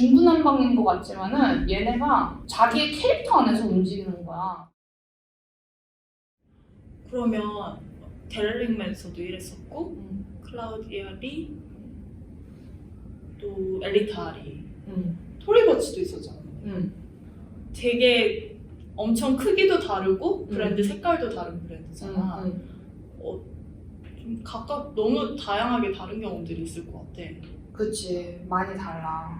중구난방인 것 같지만은 얘네가 자기의 캐릭터 안에서 움직이는 거야. 그러면 게렐링맨서도 일했었고 클라우디아 리, 또 엘리타 리, 토리 버치도 있었잖아. 되게 엄청 크기도 다르고 브랜드 색깔도 다른 브랜드잖아. 좀 각각 너무 다양하게 다른 경우들이 있을 것 같아. 그치, 많이 달라.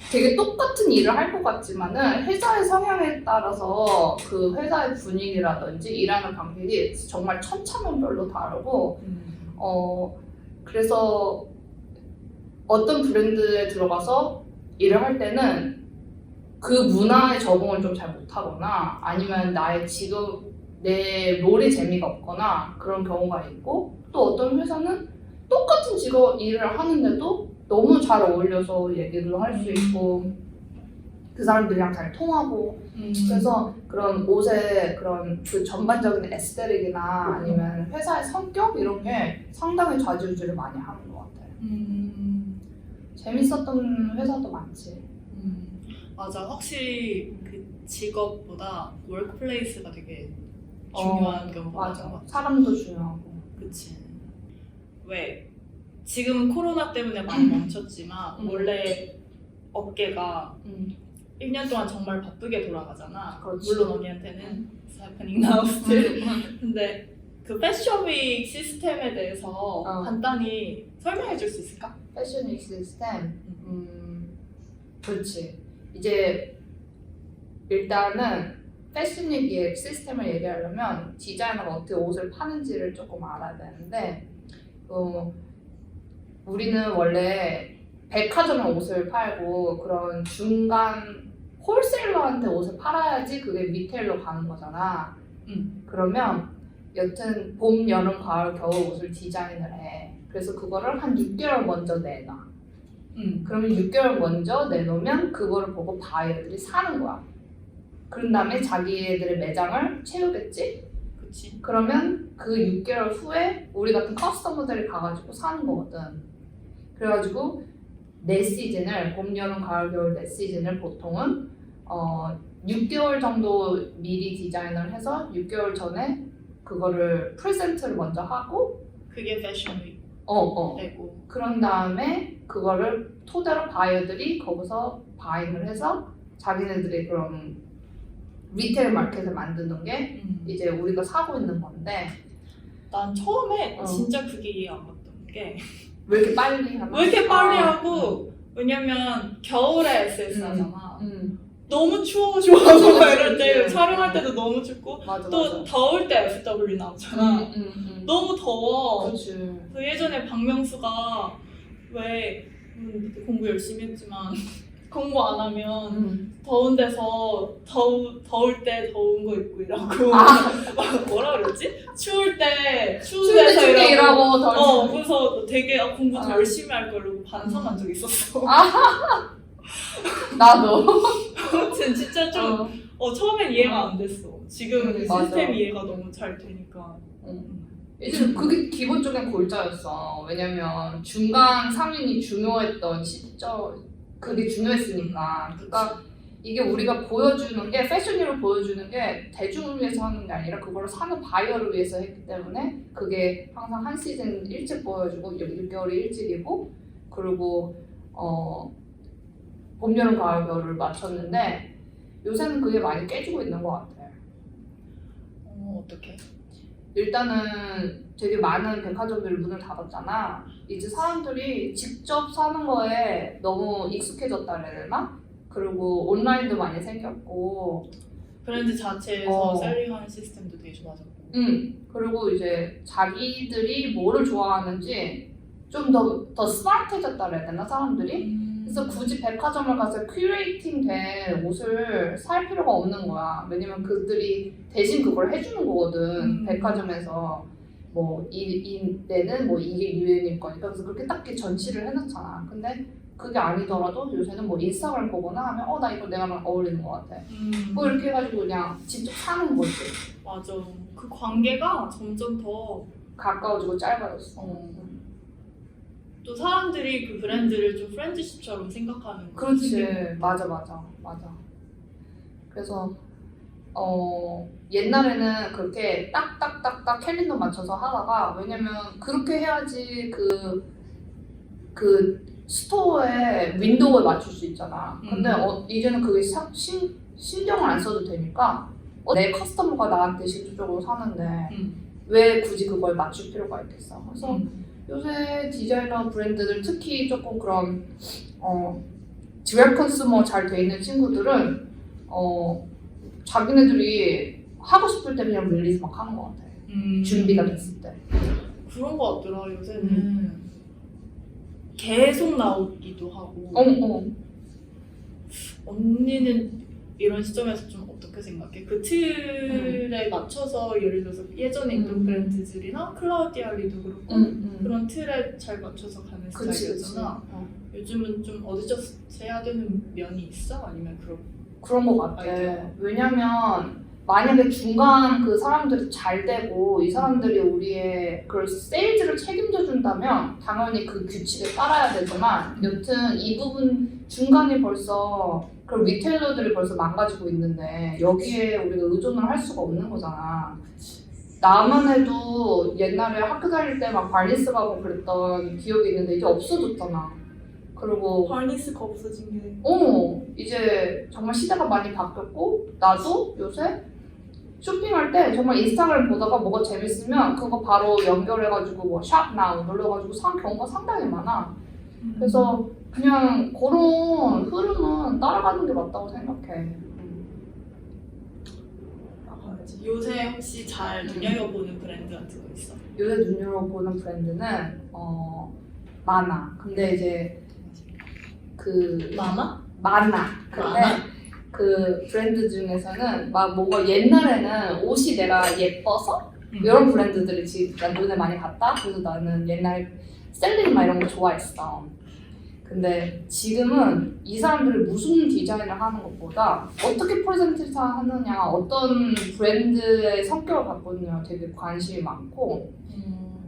되게 똑같은 일을 할 것 같지만은 회사의 성향에 따라서 그 회사의 분위기라든지 일하는 방식이 정말 천차만별로 다르고 그래서 어떤 브랜드에 들어가서 일을 할 때는 그 문화에 적응을 좀 잘 못하거나 아니면 나의 직업, 내 롤이 재미가 없거나 그런 경우가 있고, 또 어떤 회사는 똑같은 직업 일을 하는데도 너무 잘 어울려서 얘기를 할 수 있고 그 사람들이랑 잘 통하고 그래서 그런 옷의 그런 그 전반적인 에스테릭이나 아니면 회사의 성격 이런 게 상당히 좌지우지를 많이 하는 것 같아요. 재밌었던 회사도 많지. 맞아, 확실히 그 직업보다 워크플레이스가 되게 중요한 경우가 많은 것 맞아. 같아. 사람도 중요하고. 그치. 왜 지금 코로나 때문에 많이 멈췄지만 원래 업계가 1년 동안 정말 바쁘게 돌아가잖아. 그렇지. 물론 언니한테는 It's happening now still. 근데 그 패션윅 시스템에 대해서 간단히 설명해 줄 수 있을까? 패션윅 시스템? 그렇지. 이제 일단은 패션윅 시스템을 얘기하려면 디자이너가 어떻게 옷을 파는지를 조금 알아야 되는데 우리는 원래 백화점에 옷을 팔고 그런 중간 홀세일러한테 옷을 팔아야지 그게 리테일로 가는 거잖아. 그러면 여튼 봄, 여름, 가을, 겨울 옷을 디자인을 해. 그래서 그거를 한 6개월 먼저 내놔. 그러면 6개월 먼저 내놓으면 그거를 보고 바이어들이 사는 거야. 그런 다음에 자기들의 매장을 채우겠지? 그치. 그러면 그 6개월 후에 우리 같은 커스터머들이 가가지고 사는 거거든. 그래가지고 내 시즌을 봄, 여름, 가을, 겨울 내 시즌을 보통은 6개월 정도 미리 디자인을 해서 6개월 전에 그거를 프레젠트를 먼저 하고 그게 패션윅 되고 그런 다음에 그거를 토대로 바이어들이 거기서 바잉을 해서 자기네들이 그런 리테일 마켓을 만드는 게 이제 우리가 사고 있는 건데 난 처음에 진짜 그게 이해 안 갔던 게 왜 이렇게 빨리 하나? 왜 이렇게 빨리 하고 왜냐면 겨울에 SS 하잖아. 너무 추워가지고 이럴 때 촬영할 때도 너무 춥고 맞아, 또 맞아. 더울 때 FW 나오잖아. 너무 더워. 그치. 그 예전에 박명수가 왜 공부 열심히 했지만 공부 안 하면 더운 데서 더울 때 더운 거 입고 일하고 뭐라 그랬지? 추울 때 추운 데서 춥게 일하고 그래서 되게 공부 더 열심히 할 거라고 반성한 적이 있었어. 나도. 아무튼 진짜 좀 처음엔 이해가 안 됐어. 지금 맞아. 시스템 이해가 너무 잘 되니까. 이제 그게 기본적인 골자였어. 왜냐면 중간 상인이 중요했던 시점, 그게 중요했으니까. 그러니까 이게 우리가 보여주는 게 패션으로 보여주는 게 대중을 위해서 하는 게 아니라 그걸 사는 바이어를 위해서 했기 때문에 그게 항상 한 시즌 일찍 보여주고 6개월이 일찍이고 그리고 봄, 여름, 가을, 겨울을 맞췄는데 요새는 그게 많이 깨지고 있는 것 같아. 어떻게? 일단은 되게 많은 백화점들이 문을 닫았잖아. 이제 사람들이 직접 사는 거에 너무 익숙해졌다 그래야 되나? 그리고 온라인도 많이 생겼고 브랜드 자체에서 셀링하는 시스템도 되게 좋아졌고 그리고 이제 자기들이 뭐를 좋아하는지 좀 더 스마트해졌다 그래야 되나 사람들이? 그래서 굳이 백화점을 가서 큐레이팅 된 옷을 살 필요가 없는 거야. 왜냐면 그들이 대신 그걸 해주는 거거든. 백화점에서 뭐 이때는 뭐 이게 유행일 거니까 그래서 그렇게 딱 전시를 해놨잖아. 근데 그게 아니더라도 요새는 뭐 인스타그램 보거나 하면 나 이거 내가 어울리는 것 같아. 뭐 이렇게 해가지고 그냥 직접 사는 거지. 맞아. 그 관계가 점점 더 가까워지고 짧아졌어. 또 사람들이 그 브랜드를 좀 프렌드십처럼 생각하는 거. 그렇지. 맞아. 그래서 옛날에는 그렇게 딱딱딱딱 캘린더 맞춰서 하다가, 왜냐면 그렇게 해야지 그 스토어에 윈도우에 맞출 수 있잖아. 근데 이제는 그게 신경을 안 써도 되니까 내 커스터머가 나한테 직접적으로 사는데 왜 굳이 그걸 맞출 필요가 있겠어. 그래서 요새 디자이너 브랜드들, 특히 조금 그런 디렉 컨슈머 잘 돼 있는 친구들은 자기네들이 하고 싶을 때 그냥 릴리즈 막 하는 것 같아. 준비가 됐을 때. 그런 거 같더라. 요새는 계속 나오기도 하고. 언니는 이런 시점에서 좀 어떻게 생각해? 그 틀에 맞춰서, 예를 들어서 예전에 있던 브랜드들이나 클라우디아리도 그렇고 그런 틀에 잘 맞춰서 가는 스타일이잖아. 요즘은 좀 어드저스트 해야 되는 면이 있어? 아니면 그런 것 같아. 아이디어. 왜냐면 만약에 중간 그 사람들이 잘 되고 이 사람들이 우리의 그 세일즈를 책임져 준다면 당연히 그 규칙에 따라야 되지만, 여튼 이 부분 중간이 벌써 그 리테일러들이 벌써 망가지고 있는데 여기에 우리가 의존을 할 수가 없는 거잖아. 나만 해도 옛날에 학교 다닐 때 막 발리스 가고 그랬던 기억이 있는데 이제 없어졌잖아. 그리고 바니스가 없어진 게. 이제 정말 시대가 많이 바뀌었고, 나도 요새 쇼핑할 때 정말 인스타그램 보다가 뭐가 재밌으면 그거 바로 연결해가지고 뭐 샵나우 눌러가지고 산 경우가 상당히 많아. 그래서 그냥 그런 흐름은 따라가는 게 맞다고 생각해. 요새 혹시 잘 눈여겨보는 브랜드 같은 거 있어? 요새 눈여겨보는 브랜드는 많아. 근데 이제 많아? 많아. 근데 그 브랜드 중에서는 막 뭔가 옛날에는 옷이 내가 예뻐서 이런 브랜드들이 지금 눈에 많이 갔다. 그래서 나는 옛날 셀린 막 이런 거 좋아했어. 근데 지금은 이 사람들이 무슨 디자인을 하는 것보다 어떻게 프레젠테이션 하느냐, 어떤 브랜드의 성격을 갖고 있느냐 되게 관심이 많고,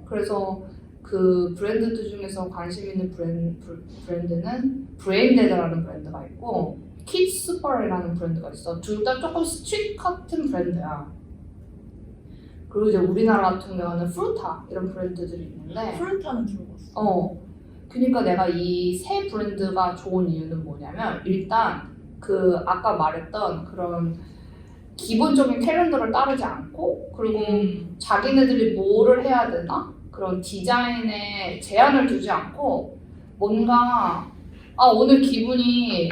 그래서 그 브랜드들 중에서 관심 있는 브랜드는 브레인데드라는 브랜드가 있고 키스퍼라는 브랜드가 있어. 둘 다 조금 스트릿 같은 브랜드야. 그리고 이제 우리나라 같은 경우는 프루타 이런 브랜드들이 있는데, 프루타는 들어봤어. 그러니까 내가 이 세 브랜드가 좋은 이유는 뭐냐면, 일단 그 아까 말했던 그런 기본적인 캘린더를 따르지 않고, 그리고 자기네들이 뭐를 해야 되나? 그런 디자인에 제한을 두지 않고, 뭔가 오늘 기분이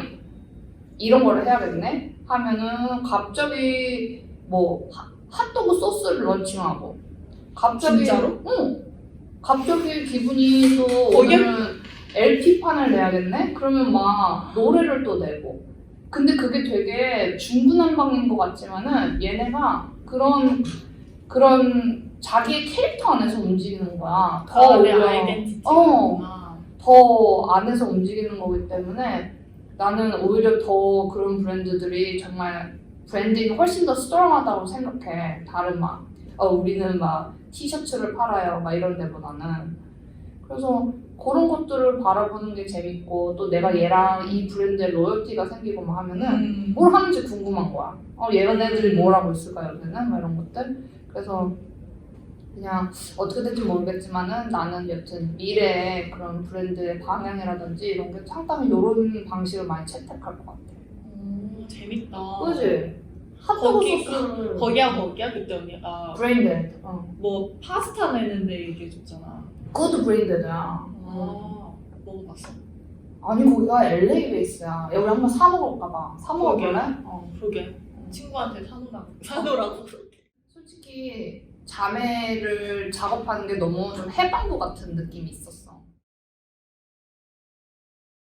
이런 걸 해야겠네? 하면은 갑자기 뭐 핫도그 소스를 런칭하고, 갑자기 진짜로? 갑자기 기분이 또 오늘은 LP판을 내야겠네? 그러면 막 노래를 또 내고. 근데 그게 되게 중구난방인 것 같지만은 얘네가 그런 자기의 캐릭터 안에서 움직이는 거야. 더 내 오히려 아이덴티티구나. 더 안에서 움직이는 거기 때문에 나는 오히려 더 그런 브랜드들이 정말 브랜딩이 훨씬 더 스트롱하다고 생각해. 다른 막 우리는 막 티셔츠를 팔아요 막 이런 데보다는. 그래서 그런 것들을 바라보는 게 재밌고, 또 내가 얘랑 이 브랜드에 로열티가 생기고 막 하면은 뭘 하는지 궁금한 거야. 얘네들이 뭘 하고 있을까 요새는? 막 이런 것들. 그래서 그냥 어떻게 될지 모르겠지만은 나는 여튼 미래의 그런 브랜드의 방향이라든지 이런 게 상당히 이런 방식을 많이 채택할 것 같아. 재밌다. 그지? 핫도그 소스를 거기야 그때 언니가 브랜드. 뭐 파스타 내는데 얘기해줬잖아. 그것도 브랜드야. 먹어봤어? 아니 거기가 LA 베이스야. 우리 한번 사 먹을까 봐. 사 먹어볼래? 그러게. 친구한테 사놓으라고. 솔직히 자매를 작업하는 게 너무 좀 해방도 같은 느낌이 있었어.